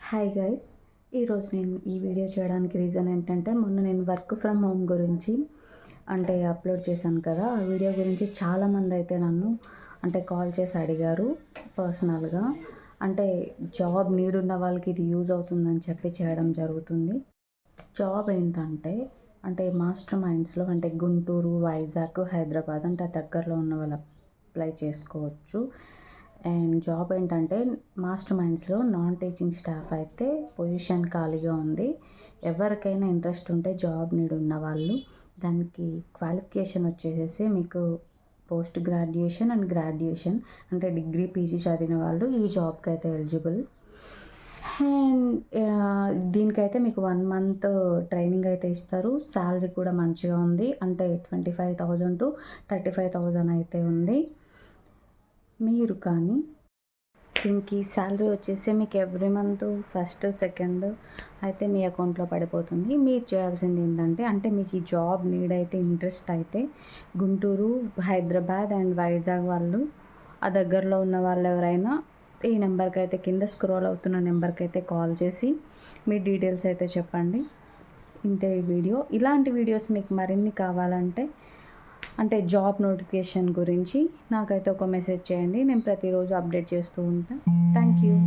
Hi guys, ఈరోజు నేను ఈ వీడియో చేయడానికి రీజన్ ఏంటంటే మొన్న నేను వర్క్ ఫ్రమ్ హోమ్ గురించి అప్లోడ్ చేశాను కదా. ఆ వీడియో గురించి చాలామంది అయితే నన్ను కాల్ చేసి అడిగారు పర్సనల్గా. జాబ్ నీడ్ ఉన్న వాళ్ళకి ఇది యూజ్ అవుతుందని చెప్పి చేయడం జరుగుతుంది. జాబ్ ఏంటంటే మాస్టర్ మైండ్స్లో గుంటూరు, వైజాగ్, హైదరాబాద్ దగ్గరలో ఉన్న వాళ్ళు అప్లై చేసుకోవచ్చు. అండ్ జాబ్ మాస్టర్ మైండ్స్లో నాన్ టీచింగ్ స్టాఫ్ అయితే పొజిషన్ ఖాళీగా ఉంది. ఎవరికైనా ఇంట్రెస్ట్ ఉంటే జాబ్ నీడ్ ఉన్న వాళ్ళు, దానికి క్వాలిఫికేషన్ వచ్చేసేసి మీకు post graduation and graduation degree, PG చదివిన వాళ్ళు ఈ జాబ్కి అయితే ఎలిజిబుల్. అండ్ దీనికైతే మీకు 1 మంత్ ట్రైనింగ్ అయితే ఇస్తారు. శాలరీ కూడా మంచిగా ఉంది, 25,000 to 35,000 అయితే ఉంది. మీరు కానీ దీనికి శాలరీ వచ్చేసి మీకు ఎవ్రీ మంత్ ఫస్ట్, సెకండ్ అయితే మీ అకౌంట్లో పడిపోతుంది. మీరు చేయాల్సింది ఏంటంటే మీకు ఈ జాబ్ నీడ్ అయితే ఇంట్రెస్ట్ అయితే గుంటూరు, హైదరాబాద్ అండ్ వైజాగ్ వాళ్ళు, ఆ దగ్గరలో ఉన్న వాళ్ళు ఎవరైనా ఈ నెంబర్కి అయితే కింద స్క్రోల్ అవుతున్న నెంబర్కి అయితే కాల్ చేసి మీ డీటెయిల్స్ అయితే చెప్పండి. ఇంతే ఈ వీడియో. ఇలాంటి వీడియోస్ మీకు మరిన్ని కావాలంటే జాబ్ నోటిఫికేషన్ గురించి నాకైతే ఒక మెసేజ్ చేయండి. నేను ప్రతిరోజు అప్డేట్ చేస్తూ ఉంటాను. Thank you.